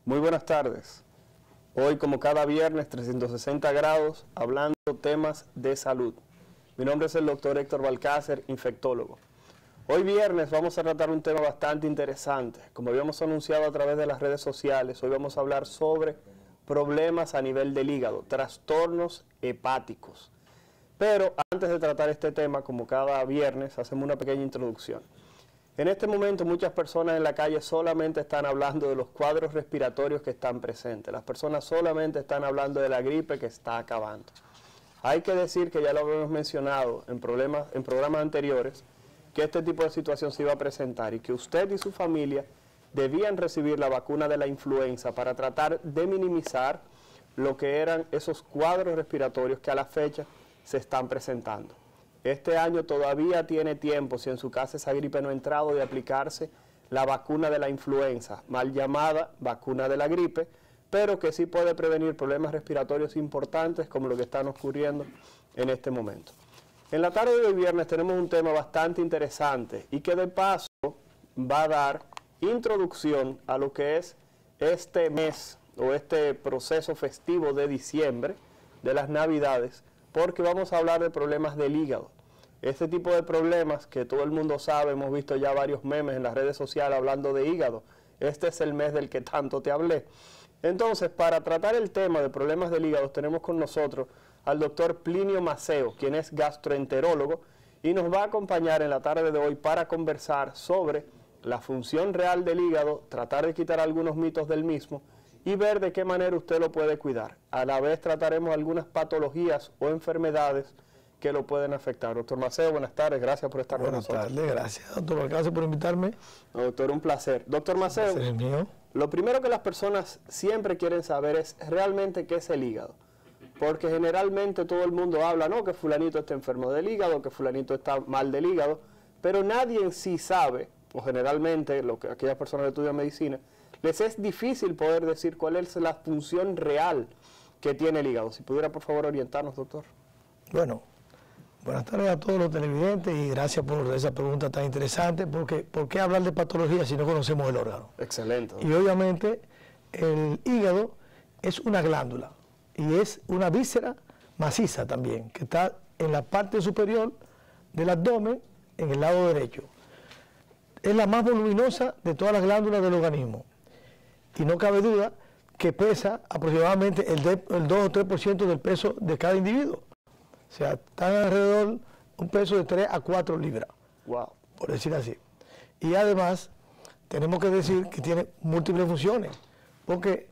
Muy buenas tardes. Hoy, como cada viernes, 360 grados, hablando temas de salud. Mi nombre es el doctor Héctor Balcácer, infectólogo. Hoy viernes vamos a tratar un tema bastante interesante. Como habíamos anunciado a través de las redes sociales, hoy vamos a hablar sobre problemas a nivel del hígado, trastornos hepáticos. Pero antes de tratar este tema, como cada viernes, hacemos una pequeña introducción. En este momento muchas personas en la calle solamente están hablando de los cuadros respiratorios que están presentes. Las personas solamente están hablando de la gripe que está acabando. Hay que decir que ya lo habíamos mencionado en programas anteriores, que este tipo de situación se iba a presentar y que usted y su familia debían recibir la vacuna de la influenza para tratar de minimizar lo que eran esos cuadros respiratorios que a la fecha se están presentando. Este año todavía tiene tiempo, si en su casa esa gripe no ha entrado, de aplicarse la vacuna de la influenza, mal llamada vacuna de la gripe, pero que sí puede prevenir problemas respiratorios importantes como lo que están ocurriendo en este momento. En la tarde de hoy viernes tenemos un tema bastante interesante y que de paso va a dar introducción a lo que es este mes o este proceso festivo de diciembre, de las Navidades, porque vamos a hablar de problemas del hígado. Este tipo de problemas que todo el mundo sabe, hemos visto ya varios memes en las redes sociales hablando de hígado. Este es el mes del que tanto te hablé. Entonces, para tratar el tema de problemas del hígado, tenemos con nosotros al doctor Plinio Maceo, quien es gastroenterólogo, y nos va a acompañar en la tarde de hoy para conversar sobre la función real del hígado, tratar de quitar algunos mitos del mismo y ver de qué manera usted lo puede cuidar. A la vez trataremos algunas patologías o enfermedades que lo pueden afectar. Doctor Maceo, buenas tardes, gracias por estar con nosotros. Buenas tardes, gracias doctor Balcácer por invitarme. No, doctor, un placer. Doctor Maceo, Es mío. Lo primero que las personas siempre quieren saber es realmente qué es el hígado. Porque generalmente todo el mundo habla, no, que fulanito está enfermo del hígado, que fulanito está mal del hígado, pero nadie en sí sabe, o generalmente aquellas personas que estudian medicina, les es difícil poder decir cuál es la función real que tiene el hígado. Si pudiera, por favor, orientarnos, doctor. Bueno, buenas tardes a todos los televidentes y gracias por esa pregunta tan interesante, porque ¿por qué hablar de patología si no conocemos el órgano? Excelente. Y obviamente el hígado es una glándula y es una víscera maciza también, que está en la parte superior del abdomen, en el lado derecho. Es la más voluminosa de todas las glándulas del organismo y no cabe duda que pesa aproximadamente el 2 o 3% del peso de cada individuo. O sea, están alrededor un peso de 3 a 4 libras, Wow. por decir así. Y además, tenemos que decir que tiene múltiples funciones, porque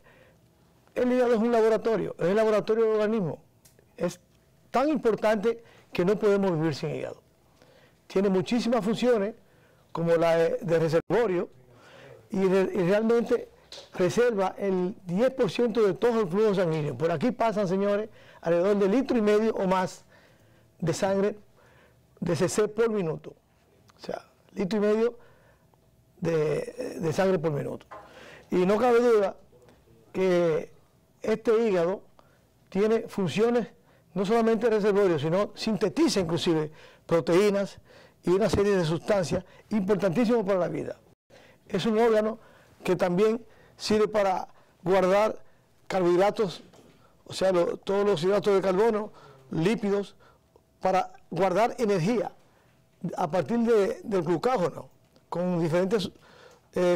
el hígado es un laboratorio, es el laboratorio del organismo. Es tan importante que no podemos vivir sin hígado. Tiene muchísimas funciones, como la de reservorio, y realmente reserva el 10% de todo el flujo sanguíneo. Por aquí pasan, señores, alrededor de 1,5 litros o más de sangre de cc por minuto. O sea, 1,5 litros de sangre por minuto. Y no cabe duda que este hígado tiene funciones no solamente de reservorio, sino sintetiza inclusive proteínas y una serie de sustancias importantísimas para la vida. Es un órgano que también sirve para guardar carbohidratos, o sea, todos los hidratos de carbono, lípidos, para guardar energía a partir del glucágono, con diferentes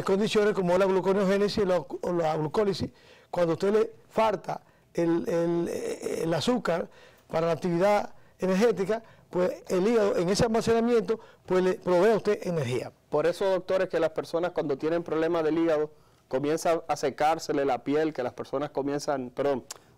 condiciones como la gluconeogénesis o la glucólisis. Cuando a usted le falta el azúcar para la actividad energética, pues el hígado en ese almacenamiento pues le provee a usted energía. Por eso, doctores, que las personas cuando tienen problemas del hígado comienza a secársele la piel, que las personas comienzan,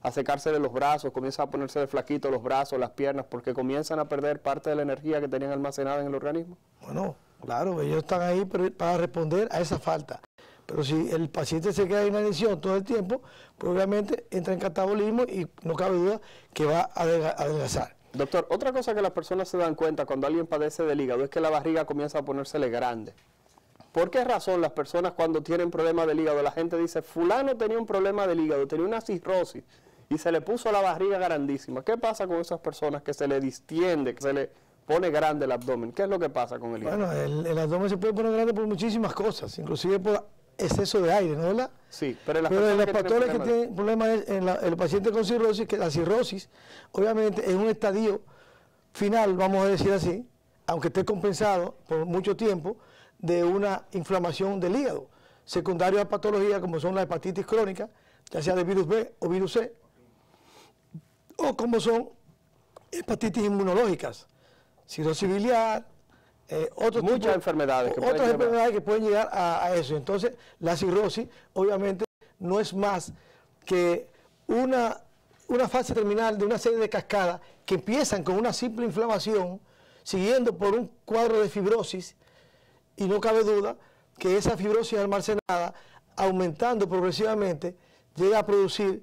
a secársele los brazos, comienzan a ponerse de flaquito los brazos, las piernas, porque comienzan a perder parte de la energía que tenían almacenada en el organismo. Bueno, claro, ellos están ahí para responder a esa falta. Pero si el paciente se queda en inanición todo el tiempo, pues obviamente entra en catabolismo y no cabe duda que va a adelgazar. Doctor, otra cosa que las personas se dan cuenta cuando alguien padece del hígado es que la barriga comienza a ponérsele grande. ¿Por qué razón las personas cuando tienen problemas del hígado, la gente dice, fulano tenía un problema del hígado, tenía una cirrosis y se le puso la barriga grandísima? ¿Qué pasa con esas personas que se le distiende, que se le pone grande el abdomen? ¿Qué es lo que pasa con el hígado? Bueno, el abdomen se puede poner grande por muchísimas cosas, inclusive por exceso de aire, ¿no, verdad? Sí, pero en los factores que tienen problemas en el paciente con cirrosis, que la cirrosis, obviamente, es un estadio final, vamos a decir así, aunque esté compensado por mucho tiempo, de una inflamación del hígado, secundario a patologías como son la hepatitis crónica, ya sea de virus B o virus C, o como son hepatitis inmunológicas, cirrosis biliar, muchas enfermedades que pueden llegar a eso. Entonces, la cirrosis, obviamente, no es más que una fase terminal de una serie de cascadas que empiezan con una simple inflamación, siguiendo por un cuadro de fibrosis, y no cabe duda que esa fibrosis almacenada, aumentando progresivamente, llega a producir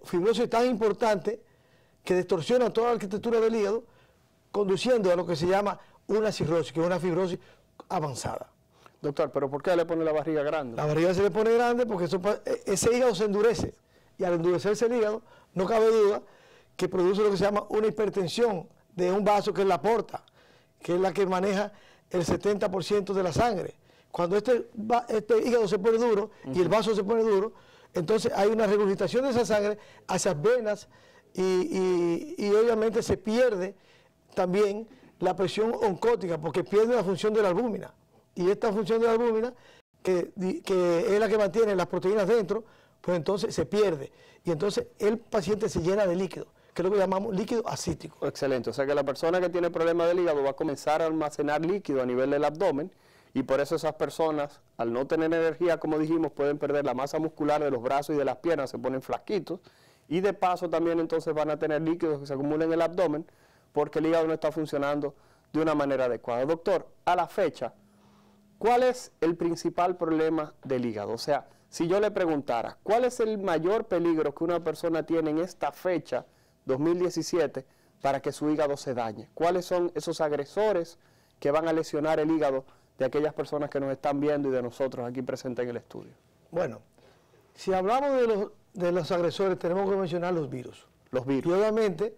fibrosis tan importante que distorsiona toda la arquitectura del hígado, conduciendo a lo que se llama una cirrosis, que es una fibrosis avanzada. Doctor, ¿pero por qué le pone la barriga grande? La barriga se le pone grande porque ese hígado se endurece, y al endurecerse el hígado, no cabe duda que produce lo que se llama una hipertensión de un vaso, que es la porta, que es la que maneja el 70% de la sangre. Cuando este hígado se pone duro y el vaso se pone duro, entonces hay una regurgitación de esa sangre hacia las venas y obviamente se pierde también la presión oncótica, porque pierde la función de la albúmina. Y esta función de la albúmina, que es la que mantiene las proteínas dentro, pues entonces se pierde. Y entonces el paciente se llena de líquido, que es lo que llamamos líquido ascítico. Excelente, o sea que la persona que tiene problemas del hígado va a comenzar a almacenar líquido a nivel del abdomen, y por eso esas personas, al no tener energía, como dijimos, pueden perder la masa muscular de los brazos y de las piernas, se ponen flaquitos, y de paso también entonces van a tener líquidos que se acumulan en el abdomen, porque el hígado no está funcionando de una manera adecuada. Doctor, a la fecha, ¿cuál es el principal problema del hígado? O sea, si yo le preguntara, ¿cuál es el mayor peligro que una persona tiene en esta fecha, 2017, para que su hígado se dañe? ¿Cuáles son esos agresores que van a lesionar el hígado de aquellas personas que nos están viendo y de nosotros aquí presentes en el estudio? Bueno, si hablamos de los agresores, tenemos que mencionar los virus. Los virus. Y obviamente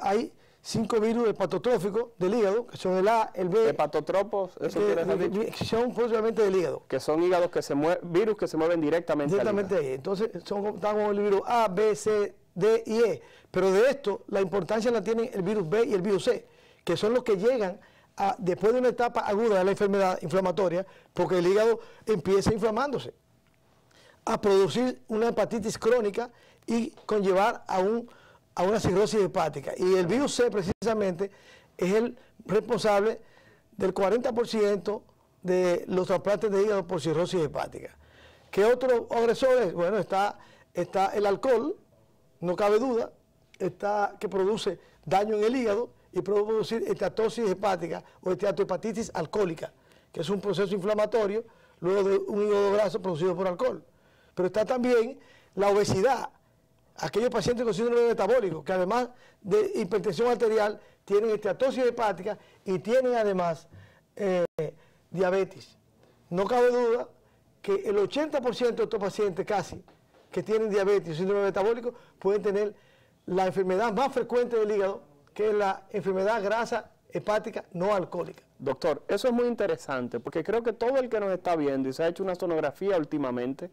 hay 5 virus hepatotróficos del hígado, que son el A, el B. Hepatotropos, eso quiere decir. Son posiblemente del hígado. Que son hígados que se virus que se mueven directamente al hígado. Ahí. Entonces, estamos con el virus A, B, C, D y E. Pero de esto, la importancia la tienen el virus B y el virus C, que son los que llegan después de una etapa aguda de la enfermedad inflamatoria, porque el hígado empieza inflamándose, a producir una hepatitis crónica y conllevar a una cirrosis hepática. Y el virus C precisamente es el responsable del 40% de los trasplantes de hígado por cirrosis hepática. ¿Qué otros agresores? Bueno, está el alcohol, no cabe duda, que produce daño en el hígado y puede producir esteatosis hepática o esteatohepatitis alcohólica, que es un proceso inflamatorio luego de un hígado graso producido por alcohol. Pero está también la obesidad, aquellos pacientes con síndrome metabólico, que además de hipertensión arterial, tienen esteatosis hepática y tienen además diabetes. No cabe duda que el 80% de estos pacientes casi que tienen diabetes y síndrome metabólico pueden tener la enfermedad más frecuente del hígado, que es la enfermedad grasa hepática no alcohólica. Doctor, eso es muy interesante, porque creo que todo el que nos está viendo y se ha hecho una sonografía últimamente,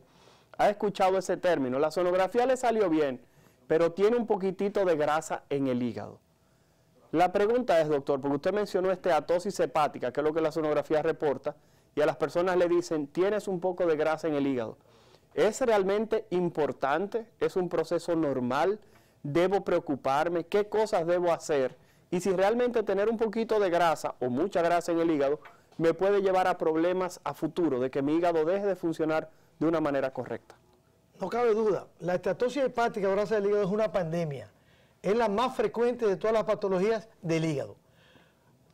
ha escuchado ese término. La sonografía le salió bien, pero tiene un poquitito de grasa en el hígado. La pregunta es, doctor, porque usted mencionó esteatosis hepática, que es lo que la sonografía reporta, y a las personas le dicen, tienes un poco de grasa en el hígado. ¿Es realmente importante? ¿Es un proceso normal? ¿Debo preocuparme? ¿Qué cosas debo hacer? Y si realmente tener un poquito de grasa o mucha grasa en el hígado me puede llevar a problemas a futuro, de que mi hígado deje de funcionar de una manera correcta. No cabe duda, la esteatosis hepática o grasa del hígado es una pandemia. Es la más frecuente de todas las patologías del hígado.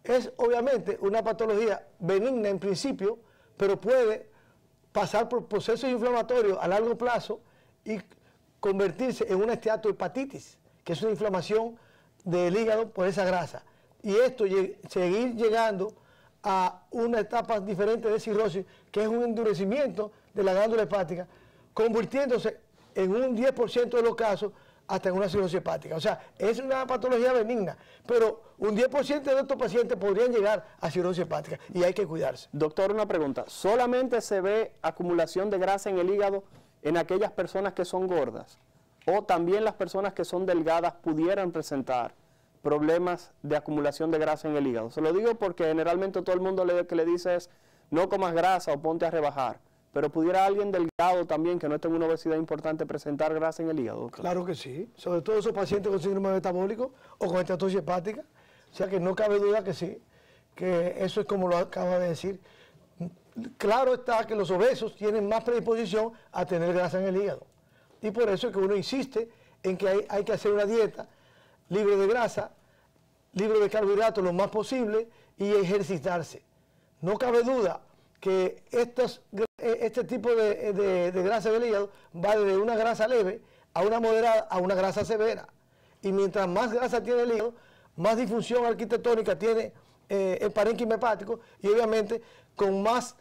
Es obviamente una patología benigna en principio, pero puede pasar por procesos inflamatorios a largo plazo y convertirse en una esteatohepatitis, que es una inflamación del hígado por esa grasa. Y esto seguir llegando a una etapa diferente de cirrosis, que es un endurecimiento de la glándula hepática, convirtiéndose en un 10% de los casos hasta en una cirrosis hepática. O sea, es una patología benigna, pero un 10% de estos pacientes podrían llegar a cirrosis hepática y hay que cuidarse. Doctor, una pregunta. ¿Solamente se ve acumulación de grasa en el hígado en aquellas personas que son gordas? ¿O también las personas que son delgadas pudieran presentar problemas de acumulación de grasa en el hígado? Se lo digo porque generalmente todo el mundo que le dice es no comas grasa o ponte a rebajar. Pero ¿pudiera alguien delgado también, que no tenga una obesidad importante, presentar grasa en el hígado, doctor? Claro que sí, sobre todo esos pacientes con síndrome metabólico o con esteatosis hepática. O sea que no cabe duda que sí, que eso es como lo acaba de decir. Claro está que los obesos tienen más predisposición a tener grasa en el hígado. Y por eso es que uno insiste en que hay que hacer una dieta libre de grasa, libre de carbohidratos lo más posible y ejercitarse. No cabe duda que este tipo de grasa del hígado va desde una grasa leve a una moderada a una grasa severa. Y mientras más grasa tiene el hígado, más disfunción arquitectónica tiene el parénquima hepático y obviamente con más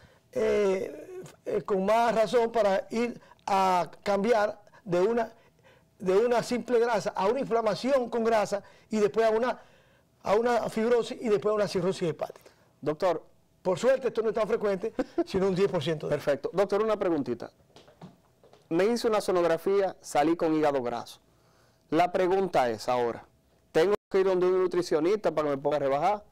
razón para ir a cambiar de una simple grasa a una inflamación con grasa y después a una fibrosis y después a una cirrosis hepática. Doctor, por suerte esto no es tan frecuente, sino un 10%. Perfecto. Doctor, una preguntita. Me hice una sonografía, salí con hígado graso. La pregunta es ahora, ¿tengo que ir donde un nutricionista para que me ponga a rebajar?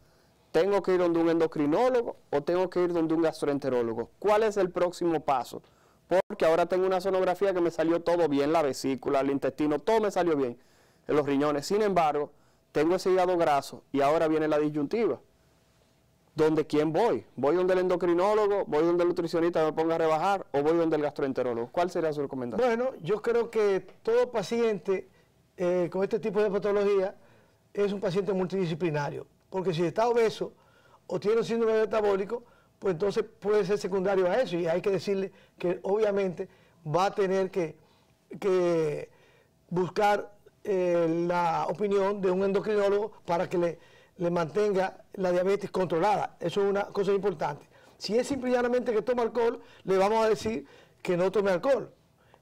¿Tengo que ir donde un endocrinólogo o tengo que ir donde un gastroenterólogo? ¿Cuál es el próximo paso? Porque ahora tengo una sonografía que me salió todo bien, la vesícula, el intestino, todo me salió bien, en los riñones. Sin embargo, tengo ese hígado graso y ahora viene la disyuntiva. ¿Dónde quién voy? ¿Voy donde el endocrinólogo? ¿Voy donde el nutricionista me ponga a rebajar? ¿O voy donde el gastroenterólogo? ¿Cuál sería su recomendación? Bueno, yo creo que todo paciente con este tipo de patología es un paciente multidisciplinario. Porque si está obeso o tiene un síndrome metabólico, pues entonces puede ser secundario a eso. Y hay que decirle que obviamente va a tener que buscar la opinión de un endocrinólogo para que le mantenga la diabetes controlada. Eso es una cosa importante. Si es simplemente que toma alcohol, le vamos a decir que no tome alcohol.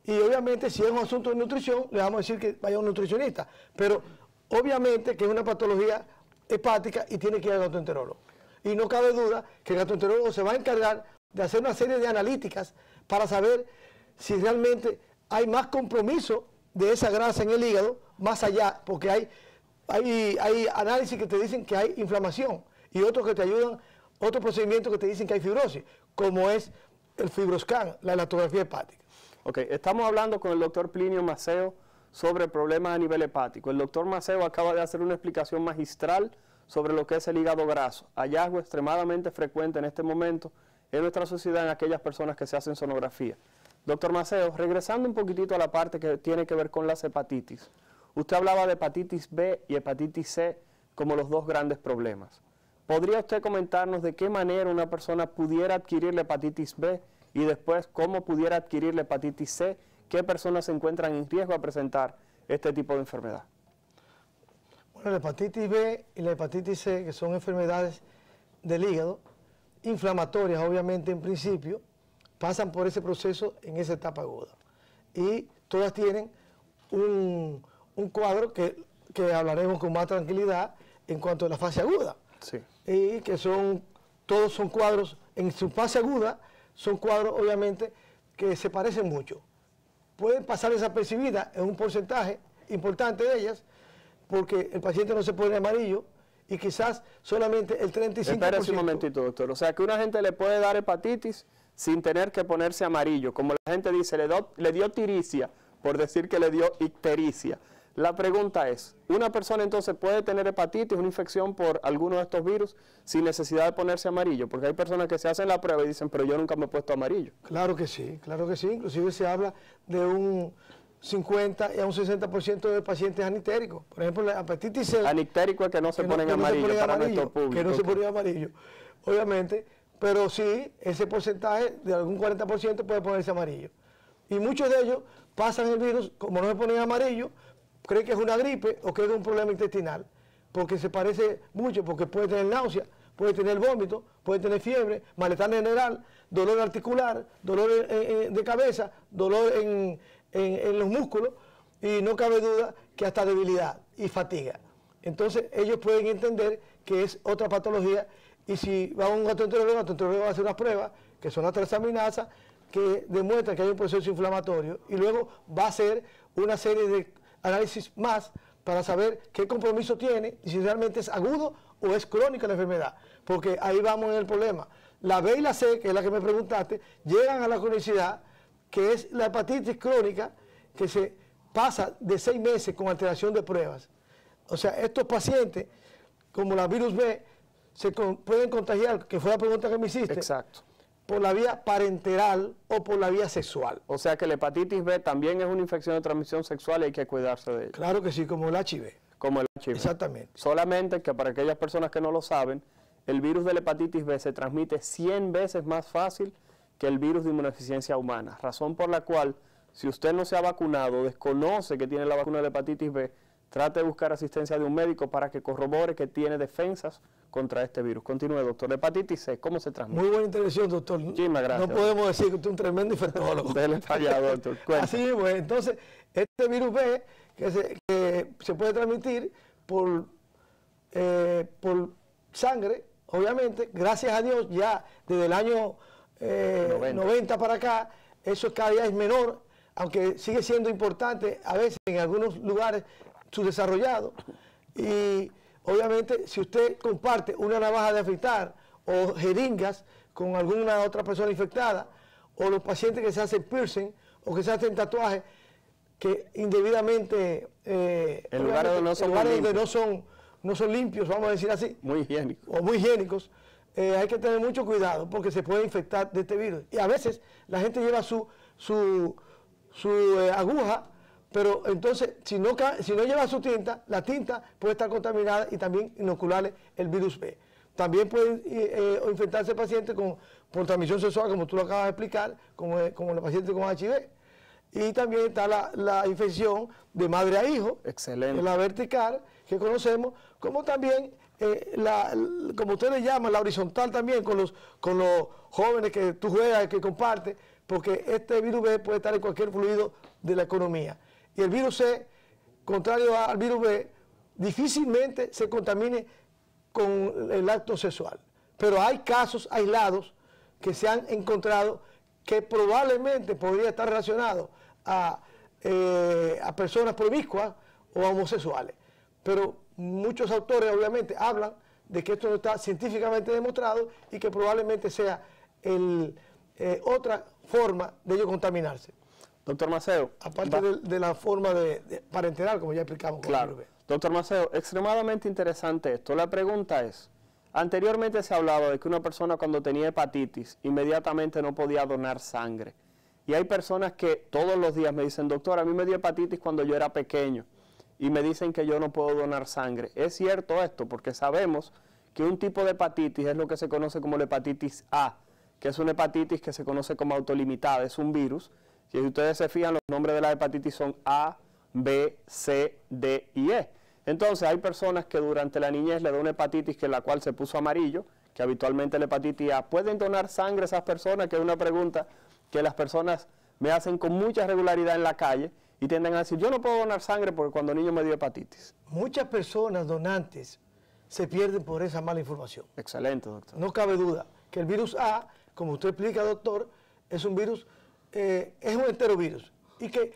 Y obviamente si es un asunto de nutrición, le vamos a decir que vaya a un nutricionista. Pero obviamente que es una patología hepática y tiene que ir al gastroenterólogo. Y no cabe duda que el gastroenterólogo se va a encargar de hacer una serie de analíticas para saber si realmente hay más compromiso de esa grasa en el hígado, más allá, porque hay análisis que te dicen que hay inflamación y otros que te ayudan, otros procedimientos que te dicen que hay fibrosis, como es el fibroscan, la elastografía hepática. Ok, estamos hablando con el doctor Plinio Maceo sobre problemas a nivel hepático. El doctor Maceo acaba de hacer una explicación magistral sobre lo que es el hígado graso, hallazgo extremadamente frecuente en este momento en nuestra sociedad en aquellas personas que se hacen sonografía. Doctor Maceo, regresando un poquitito a la parte que tiene que ver con las hepatitis. Usted hablaba de hepatitis B y hepatitis C como los dos grandes problemas. ¿Podría usted comentarnos de qué manera una persona pudiera adquirir la hepatitis B y después cómo pudiera adquirir la hepatitis C? ¿Qué personas se encuentran en riesgo a presentar este tipo de enfermedad? Bueno, la hepatitis B y la hepatitis C, que son enfermedades del hígado, inflamatorias obviamente en principio, pasan por ese proceso en esa etapa aguda. Y todas tienen un cuadro que hablaremos con más tranquilidad en cuanto a la fase aguda. Sí. Y que todos son cuadros, en su fase aguda, son cuadros obviamente que se parecen mucho. Pueden pasar desapercibidas en un porcentaje importante de ellas, porque el paciente no se pone amarillo y quizás solamente el 35%. Espérese un momentito, doctor. O sea, que una gente le puede dar hepatitis sin tener que ponerse amarillo. Como la gente dice, le dio tiricia, por decir que le dio ictericia. La pregunta es, ¿una persona entonces puede tener hepatitis, una infección por alguno de estos virus, sin necesidad de ponerse amarillo? Porque hay personas que se hacen la prueba y dicen, pero yo nunca me he puesto amarillo. Claro que sí, claro que sí. Inclusive se habla de un 50 y a un 60% de pacientes anitéricos. Por ejemplo, la hepatitis C. Anictérico es que no se ponen amarillo para nuestro público. Que no se ponen amarillo, obviamente. Pero sí, ese porcentaje de algún 40% puede ponerse amarillo. Y muchos de ellos pasan el virus, como no se ponen amarillo, creen que es una gripe o que es un problema intestinal, porque se parece mucho, porque puede tener náusea, puede tener vómito, puede tener fiebre, malestar general, dolor articular, dolor de cabeza, dolor en los músculos, y no cabe duda que hasta debilidad y fatiga. Entonces ellos pueden entender que es otra patología y si va a un gastroenterólogo va a hacer unas pruebas que son las transaminasas que demuestran que hay un proceso inflamatorio y luego va a hacer una serie de análisis más para saber qué compromiso tiene y si realmente es agudo o es crónica la enfermedad, porque ahí vamos en el problema. La B y la C, que es la que me preguntaste, llegan a la cronicidad, que es la hepatitis crónica, que se pasa de 6 meses con alteración de pruebas. O sea, estos pacientes, como la virus B, se pueden contagiar, que fue la pregunta que me hiciste. Exacto. Por la vía parenteral o por la vía sexual. O sea que la hepatitis B también es una infección de transmisión sexual y hay que cuidarse de ella. Claro que sí, como el HIV. Como el HIV. Exactamente. Solamente que para aquellas personas que no lo saben, el virus de la hepatitis B se transmite 100 veces más fácil que el virus de inmunodeficiencia humana. Razón por la cual, si usted no se ha vacunado, desconoce que tiene la vacuna de la hepatitis B, trate de buscar asistencia de un médico para que corrobore que tiene defensas contra este virus. Continúe, doctor. La hepatitis C, ¿cómo se transmite? Muy buena intervención, doctor. Muchísimas gracias. No podemos decir que usted es un tremendo infectólogo. Usted le falla, doctor. Cuenta. Así, pues, entonces, este virus B, que se puede transmitir por sangre, obviamente, gracias a Dios, ya desde el año 90 para acá, eso cada día es menor, aunque sigue siendo importante a veces en algunos lugares subdesarrollados. Y obviamente si usted comparte una navaja de afeitar o jeringas con alguna otra persona infectada, o los pacientes que se hacen piercing o que se hacen tatuajes que indebidamente en lugares donde no son limpios, vamos a decir así, muy higiénicos, o muy higiénicos, hay que tener mucho cuidado porque se puede infectar de este virus. Y a veces la gente lleva su aguja, pero entonces si no lleva su tinta, la tinta puede estar contaminada y también inocularle el virus B. También pueden infectarse pacientes por transmisión sexual, como tú lo acabas de explicar, como los pacientes con HIV. Y también está la infección de madre a hijo, excelente, la vertical, que conocemos, como también, como ustedes llaman, la horizontal también, con los jóvenes que tú juegas, que compartes, porque este virus B puede estar en cualquier fluido de la economía. Y el virus C, contrario al virus B, difícilmente se contamine con el acto sexual. Pero hay casos aislados que se han encontrado que probablemente podría estar relacionado a personas promiscuas o homosexuales. Pero muchos autores obviamente hablan de que esto no está científicamente demostrado y que probablemente sea otra forma de ellos contaminarse. Doctor Maceo. Aparte de la forma de parenteral, como ya explicamos. Claro. Doctor Maceo, extremadamente interesante esto. La pregunta es, anteriormente se hablaba de que una persona cuando tenía hepatitis inmediatamente no podía donar sangre. Y hay personas que todos los días me dicen, doctor, a mí me dio hepatitis cuando yo era pequeño y me dicen que yo no puedo donar sangre. ¿Es cierto esto? Porque sabemos que un tipo de hepatitis es lo que se conoce como la hepatitis A, que es una hepatitis que se conoce como autolimitada, es un virus. Si ustedes se fijan, los nombres de la hepatitis son A, B, C, D y E. Entonces hay personas que durante la niñez le da una hepatitis que la cual se puso amarillo, que habitualmente la hepatitis A. ¿Pueden donar sangre esas personas? Que es una pregunta que las personas me hacen con mucha regularidad en la calle y tienden a decir, yo no puedo donar sangre porque cuando niño me dio hepatitis. Muchas personas donantes se pierden por esa mala información. Excelente, doctor. No cabe duda que el virus A, como usted explica, doctor, es un virus, es un enterovirus y que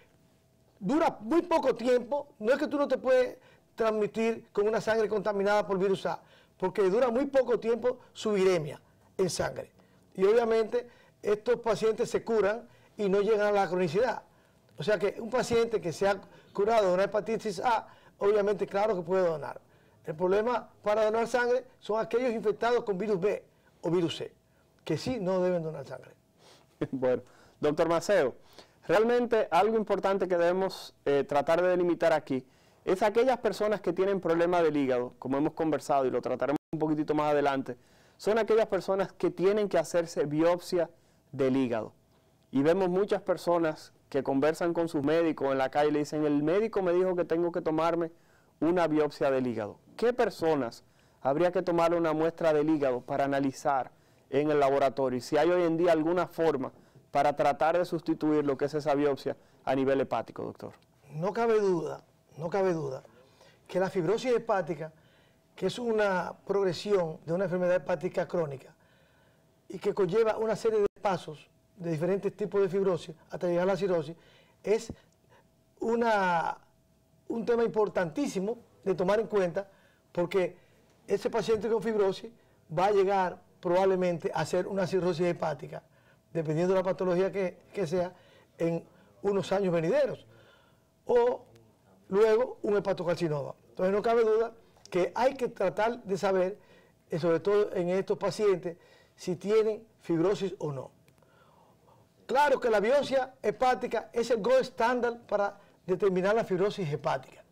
dura muy poco tiempo. No es que tú no te puedes transmitir con una sangre contaminada por virus A, porque dura muy poco tiempo su viremia en sangre. Y obviamente estos pacientes se curan y no llegan a la cronicidad. O sea que un paciente que se ha curado de una hepatitis A, obviamente claro que puede donar. El problema para donar sangre son aquellos infectados con virus B o virus C, que sí no deben donar sangre. Bueno, doctor Maceo, realmente algo importante que debemos tratar de delimitar aquí es aquellas personas que tienen problemas del hígado, como hemos conversado y lo trataremos un poquitito más adelante, son aquellas personas que tienen que hacerse biopsia del hígado. Y vemos muchas personas que conversan con sus médicos en la calle y le dicen, el médico me dijo que tengo que tomarme una biopsia del hígado. ¿Qué personas habría que tomarle una muestra del hígado para analizar en el laboratorio? Y si hay hoy en día alguna forma para tratar de sustituir lo que es esa biopsia a nivel hepático, doctor. no cabe duda que la fibrosis hepática, que es una progresión de una enfermedad hepática crónica y que conlleva una serie de pasos de diferentes tipos de fibrosis hasta llegar a la cirrosis, es un tema importantísimo de tomar en cuenta, porque ese paciente con fibrosis va a llegar probablemente a hacer una cirrosis hepática, dependiendo de la patología que sea, en unos años venideros, o luego un hepatocarcinoma. Entonces no cabe duda que hay que tratar de saber, sobre todo en estos pacientes, si tienen fibrosis o no. Claro que la biopsia hepática es el gold estándar para determinar la fibrosis hepática.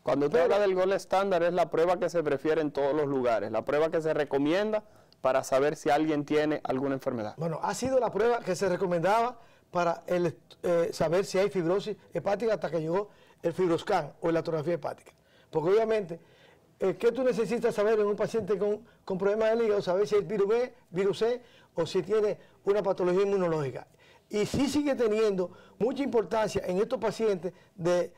Cuando usted habla del gold estándar, es la prueba que se prefiere en todos los lugares, la prueba que se recomienda para saber si alguien tiene alguna enfermedad. Bueno, ha sido la prueba que se recomendaba para saber si hay fibrosis hepática hasta que llegó el FibroScan o la ecografía hepática. Porque obviamente, ¿qué tú necesitas saber en un paciente con problemas del hígado? Saber si es virus B, virus C o si tiene una patología inmunológica. Y sí sigue teniendo mucha importancia en estos pacientes de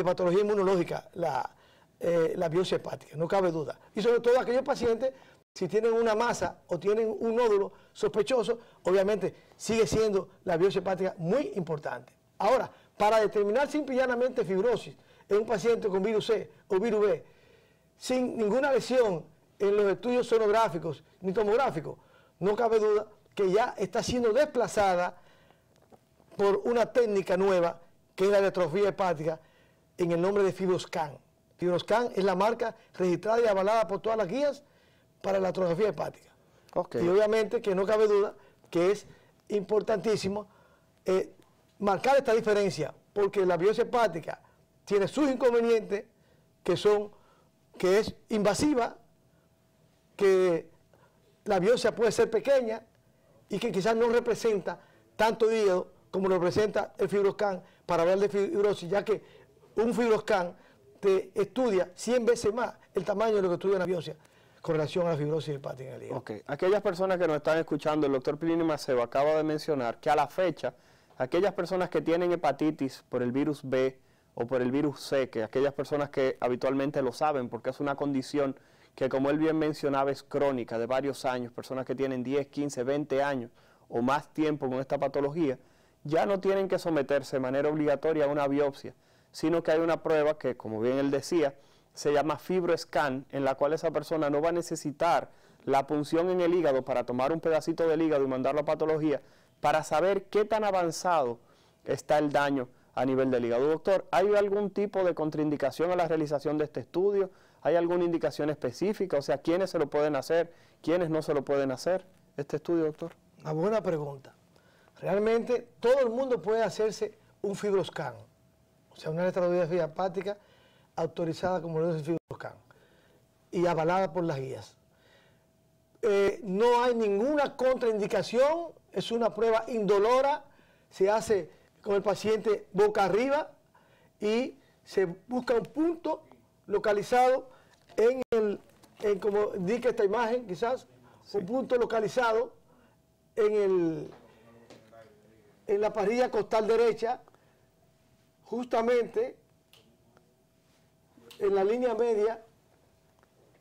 patología inmunológica la biopsia hepática, no cabe duda. Y sobre todo aquellos pacientes, si tienen una masa o tienen un nódulo sospechoso, obviamente sigue siendo la biopsia hepática muy importante. Ahora, para determinar simple y llanamente fibrosis en un paciente con virus C o virus B, sin ninguna lesión en los estudios sonográficos ni tomográficos, no cabe duda que ya está siendo desplazada por una técnica nueva, que es la electrografía hepática, en el nombre de FibroScan. FibroScan es la marca registrada y avalada por todas las guías para la electrografía hepática. Okay. Y obviamente que no cabe duda que es importantísimo marcar esta diferencia, porque la biopsia hepática tiene sus inconvenientes, que es invasiva, que la biopsia puede ser pequeña y que quizás no representa tanto hígado como lo representa el FibroScan para hablar de fibrosis, ya que un FibroScan te estudia 100 veces más el tamaño de lo que estudia una biopsia con relación a la fibrosis hepática en el hígado. Okay. Aquellas personas que nos están escuchando, el doctor Plinio Maceo acaba de mencionar que a la fecha, aquellas personas que tienen hepatitis por el virus B o por el virus C, que aquellas personas que habitualmente lo saben porque es una condición que, como él bien mencionaba, es crónica de varios años, personas que tienen 10, 15, 20 años o más tiempo con esta patología, ya no tienen que someterse de manera obligatoria a una biopsia, sino que hay una prueba que, como bien él decía, se llama FibroScan, en la cual esa persona no va a necesitar la punción en el hígado para tomar un pedacito del hígado y mandarlo a patología, para saber qué tan avanzado está el daño a nivel del hígado. Doctor, ¿hay algún tipo de contraindicación a la realización de este estudio? ¿Hay alguna indicación específica? O sea, ¿quiénes se lo pueden hacer? ¿Quiénes no se lo pueden hacer? Este estudio, doctor. Una buena pregunta. Realmente todo el mundo puede hacerse un FibroScan, o sea, una electrografía hepática autorizada como lo es el FibroScan y avalada por las guías. No hay ninguna contraindicación, es una prueba indolora, se hace con el paciente boca arriba y se busca un punto localizado como indica esta imagen quizás, sí, un punto localizado en la parrilla costal derecha, justamente en la línea media,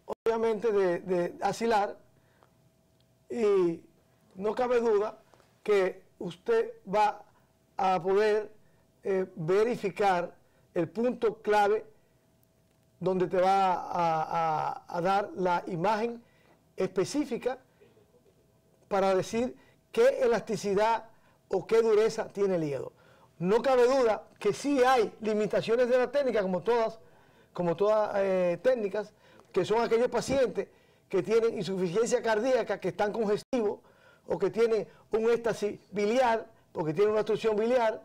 obviamente de axilar, y no cabe duda que usted va a poder verificar el punto clave donde te va a dar la imagen específica para decir qué elasticidad o qué dureza tiene el hígado. No cabe duda que sí hay limitaciones de la técnica, como todas técnicas, que son aquellos pacientes que tienen insuficiencia cardíaca, que están congestivos, o que tienen un éxtasis biliar, porque tienen una obstrucción biliar,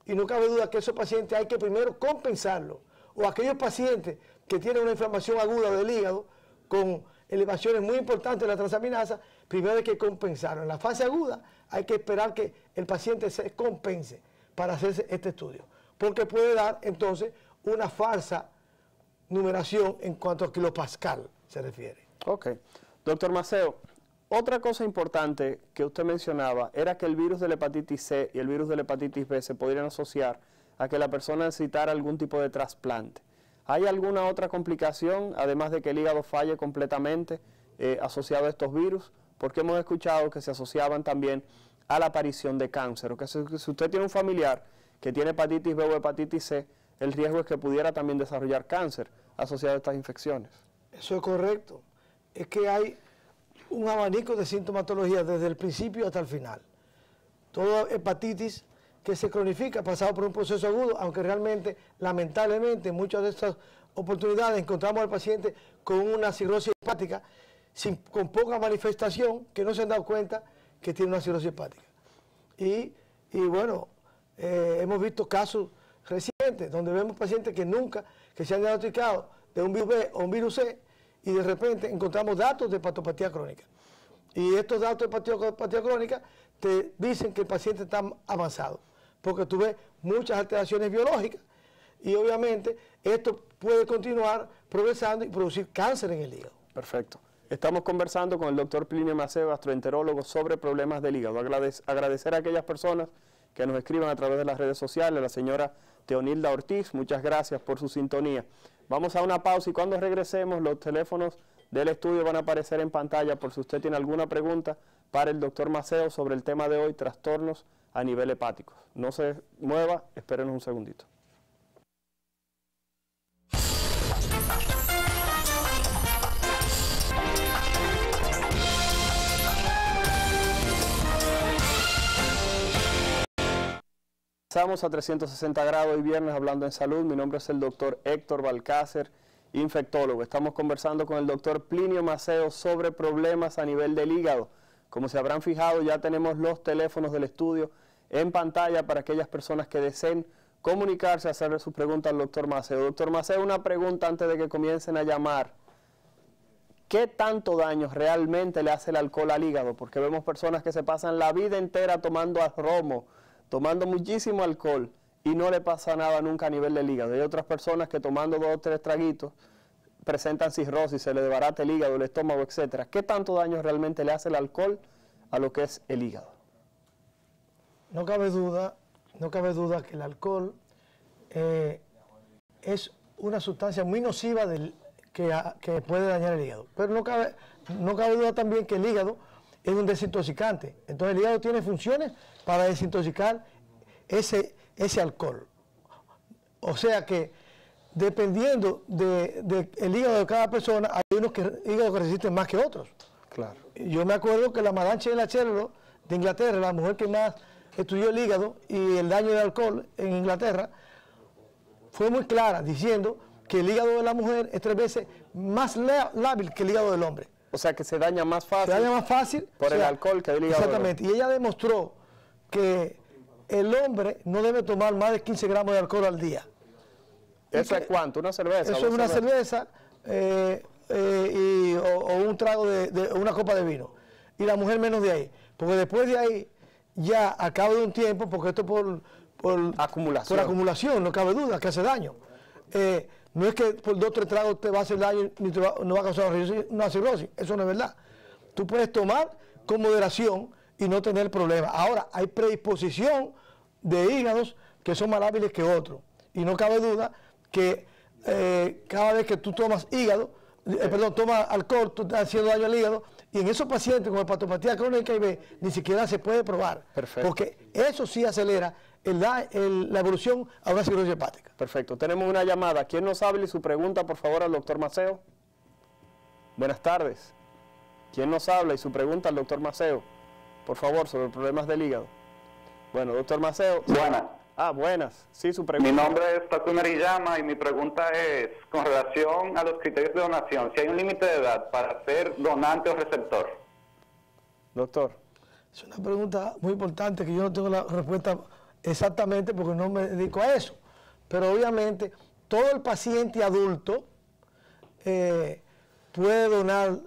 y no cabe duda que esos pacientes hay que primero compensarlos. O aquellos pacientes que tienen una inflamación aguda del hígado, con elevaciones muy importantes de la transaminasa, primero hay que compensarlo. En la fase aguda hay que esperar que el paciente se compense para hacerse este estudio, porque puede dar entonces una falsa numeración en cuanto a kilopascal se refiere. Ok. Doctor Maceo, otra cosa importante que usted mencionaba era que el virus de la hepatitis C y el virus de la hepatitis B se podrían asociar a que la persona necesitara algún tipo de trasplante. ¿Hay alguna otra complicación, además de que el hígado falle completamente asociado a estos virus? Porque hemos escuchado que se asociaban también a la aparición de cáncer, o que si usted tiene un familiar que tiene hepatitis B o hepatitis C, el riesgo es que pudiera también desarrollar cáncer asociado a estas infecciones. Eso es correcto. Es que hay un abanico de sintomatología desde el principio hasta el final. Toda hepatitis que se cronifica pasado por un proceso agudo, aunque realmente, lamentablemente, en muchas de estas oportunidades encontramos al paciente con una cirrosis hepática con poca manifestación, que no se han dado cuenta que tiene una cirrosis hepática. Y bueno, hemos visto casos recientes donde vemos pacientes que se han diagnosticado de un virus B o un virus C, y de repente encontramos datos de hepatopatía crónica. Y estos datos de hepatopatía crónica te dicen que el paciente está avanzado, porque tú ves muchas alteraciones biológicas, y obviamente esto puede continuar progresando y producir cáncer en el hígado. Perfecto. Estamos conversando con el doctor Plinio Maceo, gastroenterólogo, sobre problemas del hígado. Agradecer a aquellas personas que nos escriban a través de las redes sociales, la señora Teonilda Ortiz, muchas gracias por su sintonía. Vamos a una pausa y cuando regresemos los teléfonos del estudio van a aparecer en pantalla por si usted tiene alguna pregunta para el doctor Maceo sobre el tema de hoy, trastornos a nivel hepático. No se mueva, espérenos un segundito. Estamos a 360 grados y viernes hablando en salud. Mi nombre es el doctor Héctor Balcácer, infectólogo. Estamos conversando con el doctor Plinio Maceo sobre problemas a nivel del hígado. Como se habrán fijado, ya tenemos los teléfonos del estudio en pantalla para aquellas personas que deseen comunicarse, hacerle sus preguntas al doctor Maceo. Doctor Maceo, una pregunta antes de que comiencen a llamar. ¿Qué tanto daño realmente le hace el alcohol al hígado? Porque vemos personas que se pasan la vida entera tomando romo, tomando muchísimo alcohol y no le pasa nada nunca a nivel del hígado. Hay otras personas que tomando 2 o 3 traguitos presentan cirrosis, se le desbarata el hígado, el estómago, etc. ¿Qué tanto daño realmente le hace el alcohol a lo que es el hígado? No cabe duda que el alcohol es una sustancia muy nociva que puede dañar el hígado. Pero no cabe duda también que el hígado es un desintoxicante. Entonces el hígado tiene funciones para desintoxicar ese alcohol. O sea que dependiendo del hígado de cada persona, hay unos hígados que resisten más que otros. Claro. Yo me acuerdo que la Madame Chelachero de Inglaterra, la mujer que más estudió el hígado y el daño del alcohol en Inglaterra, fue muy clara diciendo que el hígado de la mujer es 3 veces más lábil que el hígado del hombre. O sea que se daña más fácil. Se daña más fácil. Por el alcohol que el hígado. Exactamente. Y ella demostró que el hombre no debe tomar más de 15 gramos de alcohol al día. ¿Eso es cuánto? ¿Una cerveza? Eso es una cerveza o un trago de una copa de vino. Y la mujer menos de ahí. Porque después de ahí, ya a cabo de un tiempo, porque esto por acumulación, no cabe duda que hace daño. No es que por 2 o 3 tragos te va a hacer daño ni no va a causar una cirrosis. Eso no es verdad. Tú puedes tomar con moderación y no tener problemas. Ahora, hay predisposición de hígados que son más lábiles que otros. Y no cabe duda que cada vez que tú tomas tomas alcohol, tú estás haciendo daño al hígado. Y en esos pacientes con hepatopatía crónica HIV ni siquiera se puede probar. Perfecto. Porque eso sí acelera la evolución a una cirrosis hepática. Perfecto. Tenemos una llamada. ¿Quién nos habla y su pregunta, por favor, al doctor Maceo? Buenas tardes. ¿Quién nos habla y su pregunta al doctor Maceo? Por favor, sobre problemas del hígado. Bueno, doctor Maceo. Buenas. Buenas. Sí, su pregunta. Mi nombre es Taku Meriyama y mi pregunta es con relación a los criterios de donación. Si hay un límite de edad para ser donante o receptor. Doctor. Es una pregunta muy importante que yo no tengo la respuesta exactamente porque no me dedico a eso. Pero obviamente todo el paciente adulto puede donar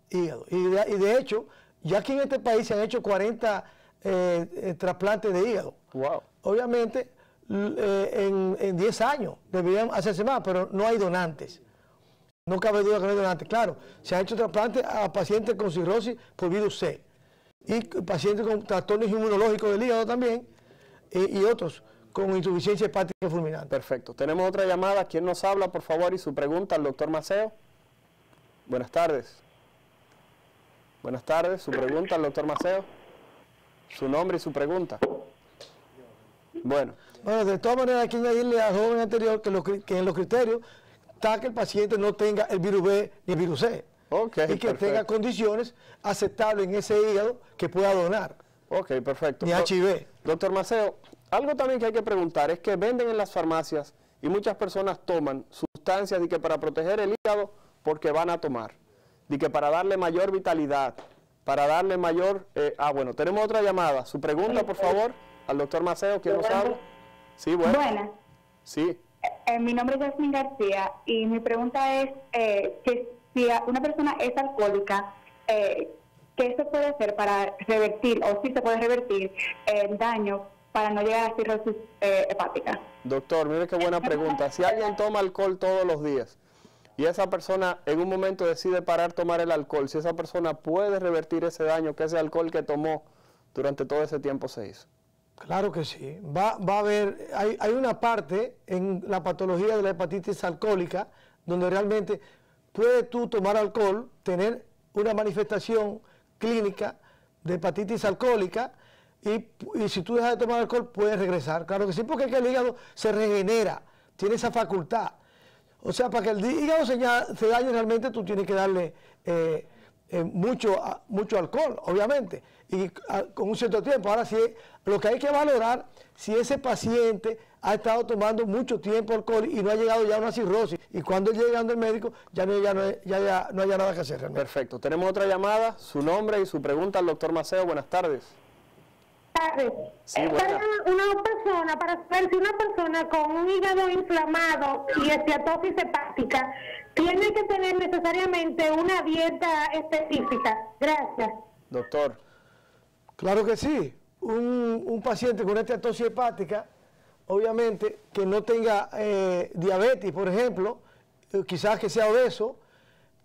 hígado. Y de hecho, ya aquí en este país se han hecho 40 trasplantes de hígado. Wow. Obviamente, en 10 años deberían hacerse más, pero no hay donantes. No cabe duda que no hay donantes. Claro, se han hecho trasplantes a pacientes con cirrosis por virus C y pacientes con trastornos inmunológicos del hígado también y otros con insuficiencia hepática fulminante. Perfecto. Tenemos otra llamada. ¿Quién nos habla, por favor? Y su pregunta al doctor Maceo. Buenas tardes. Buenas tardes. Su pregunta al doctor Maceo. Su nombre y su pregunta. Bueno, de todas maneras hay que añadirle al joven anterior que en los criterios está que el paciente no tenga el virus B ni el virus C. Okay, y que tenga condiciones aceptables en ese hígado que pueda donar. Ok, perfecto. Ni HIV. Doctor Maceo, algo también que hay que preguntar es que venden en las farmacias y muchas personas toman sustancias de que para proteger el hígado porque van a tomar, de que para darle mayor vitalidad, para darle mayor... bueno, tenemos otra llamada. Su pregunta, por favor, al doctor Maceo, ¿quién nos habla? Sí, bueno. Buenas. Sí. Mi nombre es Jasmine García y mi pregunta es que si una persona es alcohólica, ¿qué se puede hacer para revertir, o si se puede revertir el daño para no llegar a cirrosis hepática? Doctor, mire qué buena pregunta. Si alguien toma alcohol todos los días y esa persona en un momento decide parar tomar el alcohol, si esa persona puede revertir ese daño que ese alcohol que tomó durante todo ese tiempo se hizo. Claro que sí. Va a haber, hay una parte en la patología de la hepatitis alcohólica donde realmente puedes tú tomar alcohol, tener una manifestación clínica de hepatitis alcohólica y si tú dejas de tomar alcohol puedes regresar. Claro que sí, porque es que el hígado se regenera, tiene esa facultad. O sea, para que el hígado se dañe realmente tú tienes que darle mucho alcohol, obviamente, y con un cierto tiempo. Ahora sí, lo que hay que valorar si ese paciente ha estado tomando mucho tiempo alcohol y no ha llegado ya a una cirrosis, y cuando llega al médico ya no haya nada que hacer realmente. Perfecto. Tenemos otra llamada, su nombre y su pregunta al doctor Maceo. Buenas tardes. Tardes. Sí, buenas. Para saber si una persona con un hígado inflamado y esteatosis hepática tiene que tener necesariamente una dieta específica. Gracias. Doctor. Claro que sí. Un paciente con esteatosis hepática, obviamente que no tenga diabetes, por ejemplo, quizás que sea obeso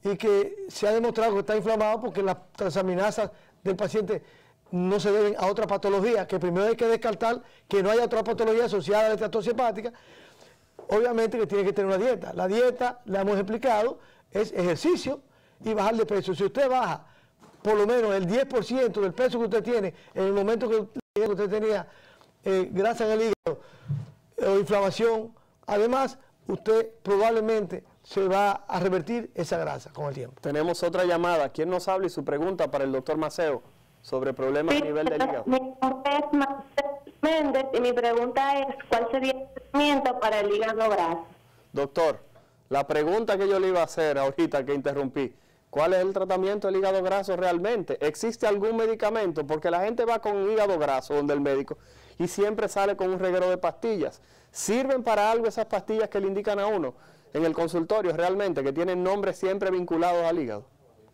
y que se ha demostrado que está inflamado porque las transaminasas del paciente no se deben a otra patología, que primero hay que descartar que no haya otra patología asociada a la esteatosis hepática. Obviamente que tiene que tener una dieta. La dieta, le hemos explicado, es ejercicio y bajar de peso. Si usted baja por lo menos el 10% del peso que usted tiene en el momento que usted tenía grasa en el hígado o inflamación, además usted probablemente se va a revertir esa grasa con el tiempo. Tenemos otra llamada. ¿Quién nos habla y su pregunta para el doctor Maceo sobre problemas a nivel del hígado? Mi nombre es Marcelo Méndez y mi pregunta es ¿cuál sería el tratamiento para el hígado graso? Doctor, la pregunta que yo le iba a hacer ahorita que interrumpí, ¿cuál es el tratamiento del hígado graso realmente? ¿Existe algún medicamento? Porque la gente va con hígado graso donde el médico y siempre sale con un reguero de pastillas. ¿Sirven para algo esas pastillas que le indican a uno en el consultorio realmente, que tienen nombres siempre vinculados al hígado?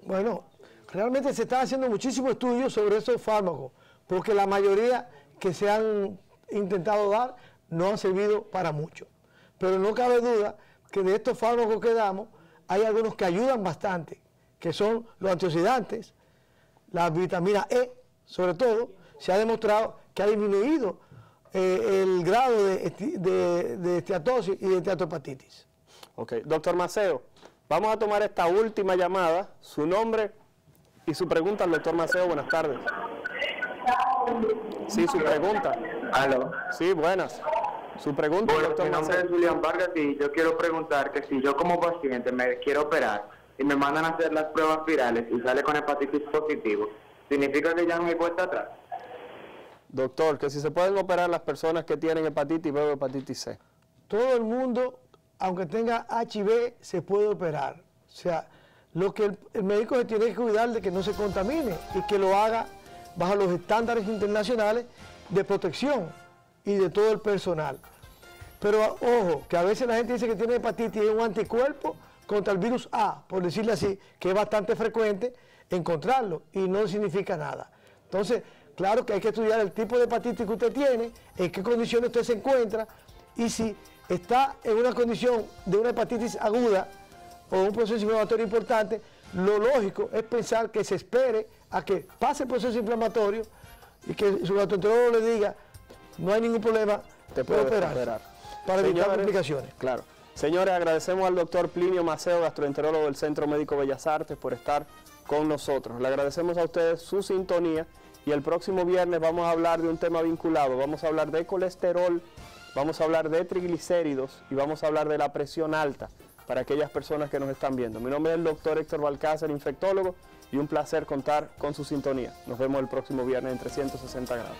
Bueno, realmente se están haciendo muchísimos estudios sobre esos fármacos, porque la mayoría que se han intentado dar no han servido para mucho. Pero no cabe duda que de estos fármacos que damos, hay algunos que ayudan bastante, que son los antioxidantes, la vitamina E, sobre todo, se ha demostrado que ha disminuido el grado de esteatosis y de esteatohepatitis. Ok, doctor Maceo, vamos a tomar esta última llamada, su nombre y su pregunta al doctor Maceo. Buenas tardes. Sí, su pregunta. Aló. Sí, buenas. Su pregunta, Bueno, doctor mi nombre Maceo. es Julián Vargas y yo quiero preguntar que si yo como paciente me quiero operar y me mandan a hacer las pruebas virales y sale con hepatitis positivo, ¿significa que ya no hay vuelta atrás? Doctor, que si se pueden operar las personas que tienen hepatitis B o hepatitis C. Todo el mundo, aunque tenga HIV, se puede operar. O sea, lo que el médico se tiene que cuidar de que no se contamine y que lo haga bajo los estándares internacionales de protección y de todo el personal. Pero ojo, que a veces la gente dice que tiene hepatitis y es un anticuerpo contra el virus A, por decirle así, que es bastante frecuente encontrarlo y no significa nada. Entonces, claro que hay que estudiar el tipo de hepatitis que usted tiene, en qué condiciones usted se encuentra y si está en una condición de una hepatitis aguda o un proceso inflamatorio importante, lo lógico es pensar que se espere a que pase el proceso inflamatorio y que su gastroenterólogo le diga no hay ningún problema, te puede operar. Para evitar Señores, complicaciones. Claro. Señores, agradecemos al doctor Plinio Maceo, gastroenterólogo del Centro Médico Bellas Artes, por estar con nosotros. Le agradecemos a ustedes su sintonía y el próximo viernes vamos a hablar de un tema vinculado. Vamos a hablar de colesterol, vamos a hablar de triglicéridos y vamos a hablar de la presión alta para aquellas personas que nos están viendo. Mi nombre es el doctor Héctor Balcácer, infectólogo, y un placer contar con su sintonía. Nos vemos el próximo viernes en 360 grados.